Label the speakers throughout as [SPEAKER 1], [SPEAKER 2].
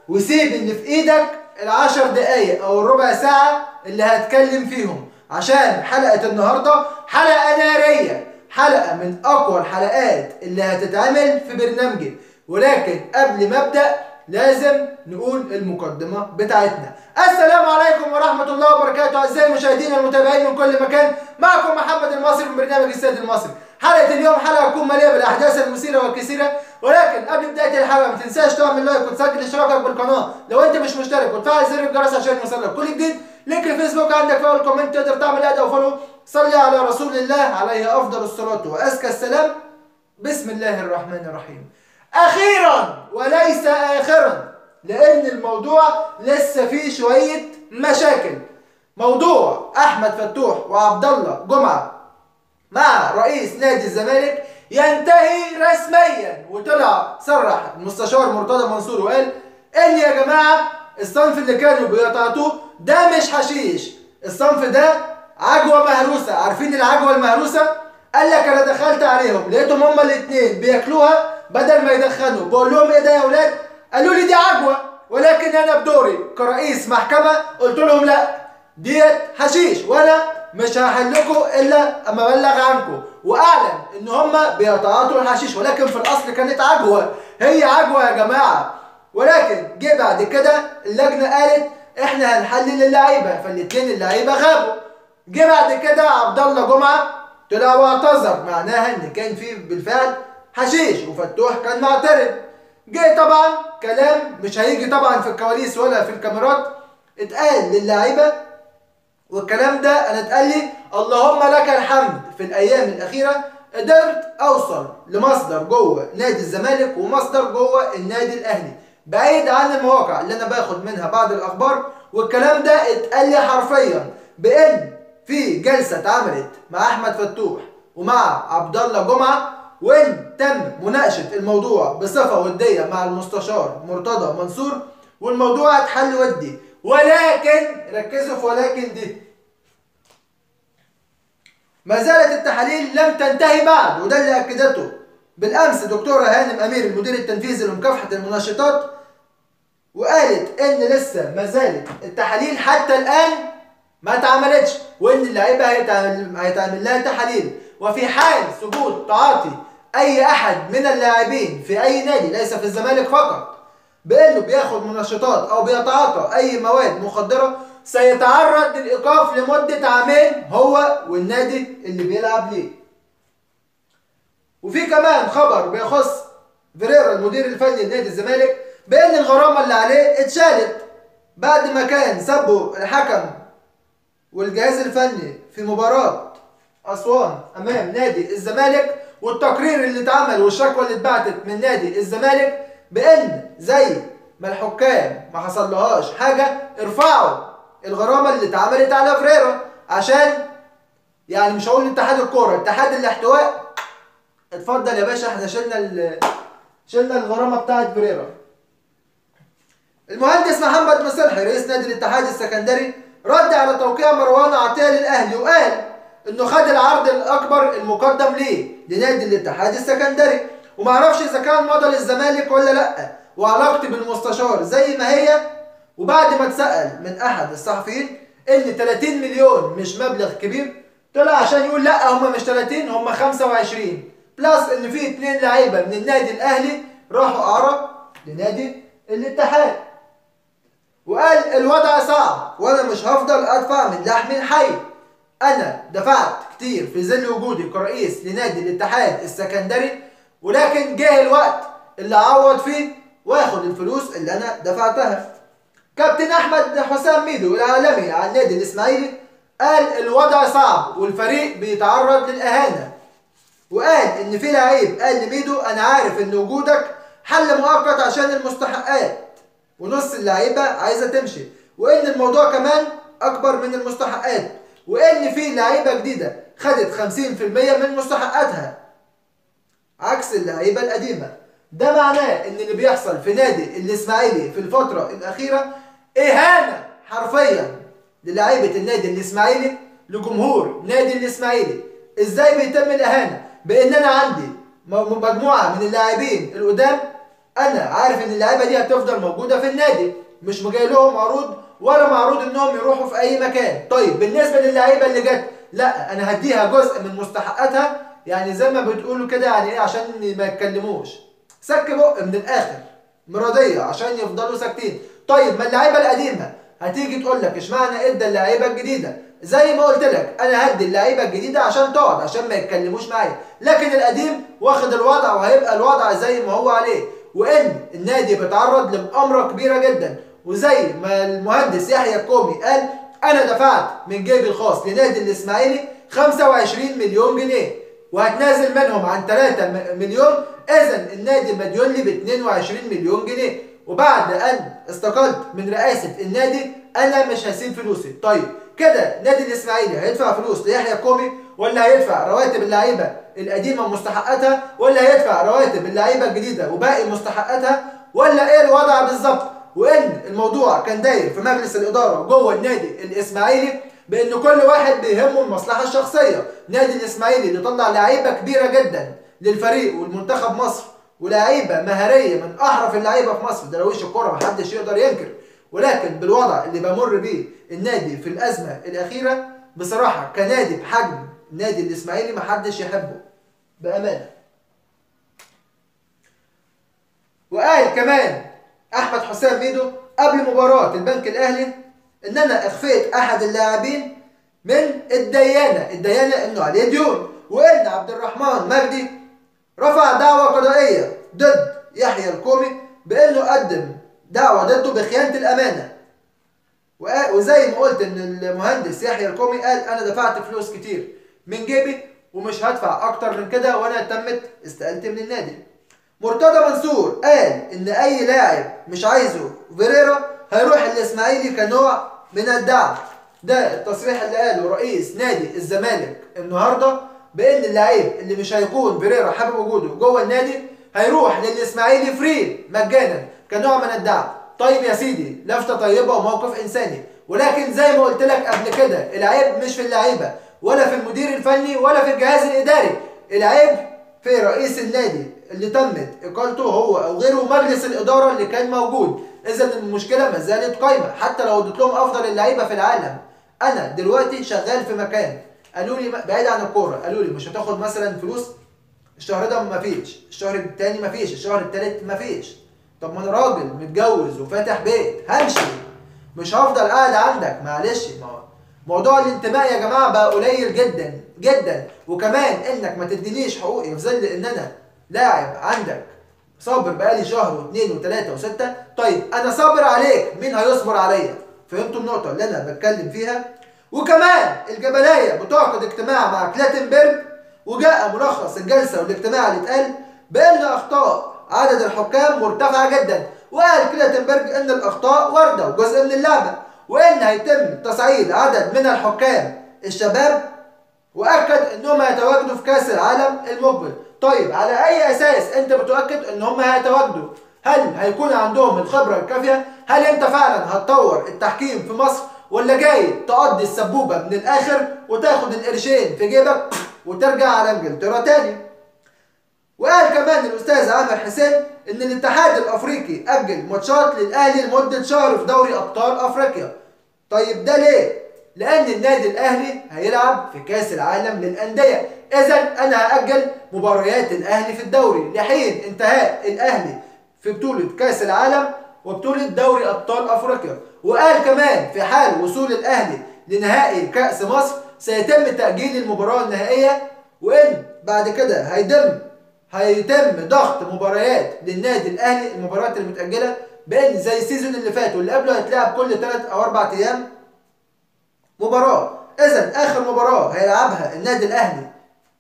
[SPEAKER 1] وسيب اللي في ايدك العشر دقايق او الربع ساعة اللي هتكلم فيهم، عشان حلقة النهاردة حلقة نارية، حلقة من اقوى الحلقات اللي هتتعمل في برنامجي. ولكن قبل ما ابدأ لازم نقول المقدمة بتاعتنا. السلام عليكم ورحمة الله وبركاته اعزائي المشاهدين المتابعين من كل مكان، معكم محمد المصري من برنامج السيد المصري. حلقة اليوم حلقة تكون مليئة بالاحداث المثيرة والكثيرة، ولكن قبل بداية الحلقة ما تنساش تعمل لايك وتسجل اشتراكك بالقناة لو انت مش مشترك، وتفعل زر الجرس عشان يوصلك كل جديد. لينك الفيسبوك عندك في اول كومنت، تقدر تعمل اد او فولو. صلي على رسول الله عليه افضل الصلاة وازكى السلام. بسم الله الرحمن الرحيم. اخيرا وليس اخرا، لان الموضوع لسه فيه شوية مشاكل. موضوع احمد فتوح وعبد الله جمعة مع رئيس نادي الزمالك ينتهي رسميا. وطلع صرح المستشار مرتضى منصور وقال ان يا جماعه الصنف اللي كانوا بيتعاطوه ده مش حشيش، الصنف ده عجوه مهروسه. عارفين العجوه المهروسه؟ قال لك انا دخلت عليهم لقيتهم هما الاثنين بياكلوها بدل ما يدخنوا. بقول لهم ايه ده يا اولاد؟ قالوا لي دي عجوه، ولكن انا بدوري كرئيس محكمه قلت لهم لا ديت حشيش، وانا مش هحلكم الا اما ابلغ عنكم. واعلن ان هم بيتعاطوا الحشيش، ولكن في الاصل كانت عجوه، هي عجوه يا جماعه. ولكن جه بعد كده اللجنه قالت احنا هنحلل اللعيبه، فالاثنين اللعيبه غابوا. جه بعد كده عبد الله جمعه طلع واعتذر، معناها ان كان فيه بالفعل حشيش، وفتوح كان معترض. جه طبعا كلام مش هيجي طبعا في الكواليس ولا في الكاميرات، اتقال للعيبه، والكلام ده انا اتقال لي اللهم لك الحمد في الايام الاخيره قدرت اوصل لمصدر جوه نادي الزمالك ومصدر جوه النادي الاهلي، بعيد عن المواقع اللي انا باخد منها بعض الاخبار. والكلام ده اتقال لي حرفيا بان في جلسه اتعملت مع احمد فتوح ومع عبد الله جمعه، وان تم مناقشه الموضوع بصفه وديه مع المستشار مرتضى منصور، والموضوع اتحل ودي. ولكن ركزوا في ولكن دي، ما زالت التحاليل لم تنتهي بعد، وده اللي اكدته بالامس دكتوره هانم امير المدير التنفيذي لمكافحه المنشطات، وقالت ان لسه ما زالت التحاليل حتى الان ما اتعملتش، وان اللعيبه هيتعمل لها تحاليل. وفي حال ثبوت تعاطي اي احد من اللاعبين في اي نادي ليس في الزمالك فقط بانه بياخد منشطات او بيتعاطى اي مواد مخدره، سيتعرض للايقاف لمده عامين هو والنادي اللي بيلعب ليه. وفي كمان خبر بيخص فيريرا المدير الفني لنادي الزمالك بان الغرامه اللي عليه اتشالت بعد ما كان سبوا الحكم والجهاز الفني في مباراه اسوان امام نادي الزمالك، والتقرير اللي اتعمل والشكوى اللي اتبعتت من نادي الزمالك بان زي ما الحكام ما حصلهاش حاجه ارفعوا الغرامه اللي اتعملت على فريرا، عشان يعني مش هقول اتحاد الكوره، اتحاد الاحتواء اتفضل يا باشا احنا شلنا الغرامه بتاعت فريرا. المهندس محمد مصلحي رئيس نادي الاتحاد السكندري رد على توقيع مروان عطيه للاهلي، وقال انه خد العرض الاكبر المقدم ليه لنادي الاتحاد السكندري، ومعرفش اذا كان مضى للزمالك ولا لا، وعلاقتي بالمستشار زي ما هي. وبعد ما اتسال من احد الصحفيين ان 30 مليون مش مبلغ كبير، طلع عشان يقول لا هم مش 30 هم 25 بلس ان في 2 لعيبه من النادي الاهلي راحوا اعاره لنادي الاتحاد. وقال الوضع صعب وانا مش هفضل ادفع من لحم الحي، انا دفعت كتير في ظل وجودي كرئيس لنادي الاتحاد السكندري، ولكن جه الوقت اللي اعوض فيه واخد الفلوس اللي انا دفعتها. كابتن احمد حسام ميدو العالمي على النادي الاسماعيلي قال الوضع صعب والفريق بيتعرض للاهانه، وقال ان في لعيب قال لميدو انا عارف ان وجودك حل مؤقت عشان المستحقات ونص اللعيبه عايزه تمشي، وان الموضوع كمان اكبر من المستحقات، وان في لعيبه جديده خدت 50% من مستحقاتها عكس اللعيبه القديمه. ده معناه ان اللي بيحصل في نادي الاسماعيلي في الفتره الاخيره اهانه حرفيا للاعيبه النادي الاسماعيلي لجمهور نادي الاسماعيلي. ازاي بيتم الاهانه؟ بان انا عندي مجموعه من اللاعبين القدام انا عارف ان اللعيبه دي هتفضل موجوده في النادي، مش جاي لهم عروض ولا معروض انهم يروحوا في اي مكان. طيب بالنسبه للعيبه اللي جت، لا انا هديها جزء من مستحقاتها، يعني زي ما بتقولوا كده يعني ايه، عشان ما يتكلموش، سك بق من الاخر، مرضيه عشان يفضلوا ساكتين. طيب ما اللعيبه القديمه هتيجي تقول لك اشمعنى ادى اللعيبه الجديده؟ زي ما قلت لك انا هدي اللعيبه الجديده عشان تقعد، عشان ما يتكلموش معايا، لكن القديم واخد الوضع وهيبقى الوضع زي ما هو عليه، وان النادي بيتعرض لمؤامره كبيره جدا. وزي ما المهندس يحيى الكومي قال، انا دفعت من جيبي الخاص لنادي الاسماعيلي 25 مليون جنيه وهتنازل منهم عن 3 مليون، اذا النادي مديون لي ب 22 مليون جنيه، وبعد ان استقلت من رئاسه النادي انا مش هسيب فلوسي. طيب كده نادي الاسماعيلي هيدفع فلوس ليحيى الكومي، ولا هيدفع رواتب اللعيبه القديمه مستحقاتها، ولا هيدفع رواتب اللعيبه الجديده وباقي مستحقاتها، ولا ايه الوضع بالظبط؟ وان الموضوع كان داير في مجلس الاداره جوه النادي الاسماعيلي بان كل واحد بيهمه المصلحه الشخصيه. نادي الاسماعيلي اللي طلع لعيبه كبيره جدا للفريق والمنتخب مصر، ولاعيبه مهاريه من احرف اللعيبه في مصر، دراويش الكوره محدش يقدر ينكر، ولكن بالوضع اللي بمر بيه النادي في الازمه الاخيره، بصراحه كنادي بحجم النادي الاسماعيلي محدش يحبه بامانه. وقال كمان احمد حسام ميدو قبل مباراه البنك الاهلي ان انا اخفيت احد اللاعبين من الديانه انه عليه ديون، وان عبد الرحمن مجدي رفع دعوى قضائيه ضد يحيى الكومي بانه قدم دعوى ضده بخيانه الامانه. وزي ما قلت ان المهندس يحيى الكومي قال انا دفعت فلوس كتير من جيبي ومش هدفع اكتر من كده وانا تمت استقالتي من النادي. مرتضى منصور قال ان اي لاعب مش عايزه فيريرا هيروح الاسماعيلي كنوع من الدعم. ده التصريح اللي قاله رئيس نادي الزمالك النهارده، بان اللاعب اللي مش هيكون فيريرا حابب وجوده جوه النادي هيروح للاسماعيلي فري مجانا كنوع من الدعم. طيب يا سيدي، لفته طيبه وموقف انساني، ولكن زي ما قلت لك قبل كده العيب مش في اللعيبه ولا في المدير الفني ولا في الجهاز الاداري، العيب في رئيس النادي اللي تمت اقالته هو او غيره ومجلس الاداره اللي كان موجود. اذا المشكله ما زالت قايمه حتى لو اديت لهم افضل اللعيبه في العالم. انا دلوقتي شغال في مكان قالوا لي بعيد عن الكوره، قالوا لي مش هتاخد مثلا فلوس الشهر ده، ما فيش الشهر التاني، ما فيش الشهر التالت، ما فيش. طب ما انا راجل متجوز وفاتح بيت، همشي مش هفضل قاعد عندك. معلش، موضوع الانتماء يا جماعه بقى قليل جدا جدا، وكمان انك ما تدينيش حقوقي في ظل ان انا لاعب عندك صابر بقالي شهر واثنين وثلاثه وسته. طيب انا صابر عليك، مين هيصبر عليا؟ فهمتوا النقطه اللي انا بتكلم فيها؟ وكمان الجبلايه بتعقد اجتماع مع كلاتنبرج، وجاء ملخص الجلسه والاجتماع اللي اتقال بان اخطاء عدد الحكام مرتفعه جدا، وقال كلاتنبرج ان الاخطاء وارده وجزء من اللعبه، وان هيتم تصعيد عدد من الحكام الشباب، واكد انهم هيتواجدوا في كاس العالم المقبل. طيب على اي اساس انت بتؤكد ان هم هيتواجدوا؟ هل هيكون عندهم الخبره الكافيه؟ هل انت فعلا هتطور التحكيم في مصر، ولا جاي تقضي السبوبه من الاخر وتاخد القرشين في جيبك وترجع على انجلترا تاني؟ وقال كمان الاستاذ عامر حسين ان الاتحاد الافريقي اجل ماتشات للاهلي لمده شهر في دوري ابطال افريقيا. طيب ده ليه؟ لان النادي الاهلي هيلعب في كاس العالم للانديه، اذا انا هاجل مباريات الاهلي في الدوري لحين انتهاء الاهلي في بطوله كاس العالم وبطوله دوري ابطال افريقيا. وقال كمان في حال وصول الاهلي لنهائي كاس مصر سيتم تاجيل المباراه النهائيه، وان بعد كده هيتم ضغط مباريات للنادي الاهلي، المباريات المتاجله، بان زي السيزون اللي فات واللي قبله هيتلعب كل 3 أو 4 ايام مباراه. اذا اخر مباراه هيلعبها النادي الاهلي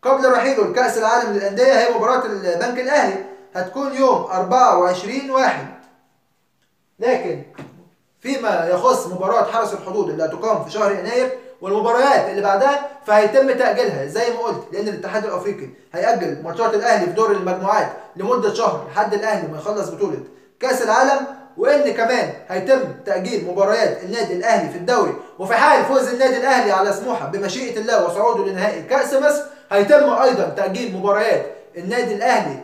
[SPEAKER 1] قبل رحيله لكاس العالم للانديه هي مباراه البنك الاهلي، هتكون يوم 24/1. لكن فيما يخص مباراه حرس الحدود اللي هتقام في شهر يناير والمباريات اللي بعدها فهيتم تاجيلها زي ما قلت، لان الاتحاد الافريقي هيأجل ماتشات الاهلي في دور المجموعات لمده شهر لحد الاهلي ما يخلص بطوله كاس العالم، وان كمان هيتم تاجيل مباريات النادي الاهلي في الدوري، وفي حال فوز النادي الاهلي على سموحه بمشيئه الله وصعوده لنهائي كاس مصر هيتم ايضا تاجيل مباريات النادي الاهلي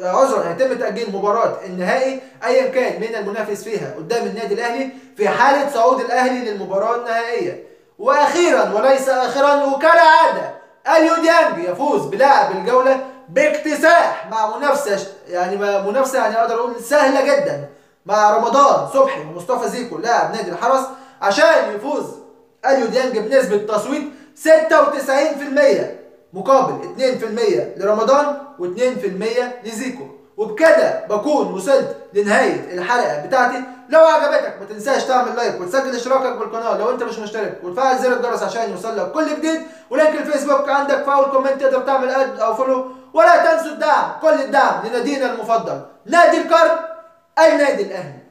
[SPEAKER 1] عذرا هيتم تأجيل مباراة النهائي أيا كان من المنافس فيها قدام النادي الأهلي في حالة صعود الأهلي للمباراة النهائية. وأخيرا وليس آخرا وكالعادة، أليو ديانج يفوز بلاعب الجولة باكتساح مع منافسة يعني أقدر أقول سهلة جدا مع رمضان صبحي ومصطفى زيكو لاعب نادي الحرس، عشان يفوز أليو ديانج بنسبة تصويت 96% مقابل 2% لرمضان و2% لزيكو. وبكده بكون وصلت لنهاية الحلقة بتاعتي. لو عجبتك ما تنساش تعمل لايك وتسجل اشتراكك بالقناة لو انت مش مشترك، وتفعل زر الجرس عشان يوصلك كل جديد، ولينك الفيسبوك عندك في اول كومنت تقدر تعمل اد او فولو. ولا تنسوا الدعم، كل الدعم لنادينا المفضل نادي القرن النادي الاهلي.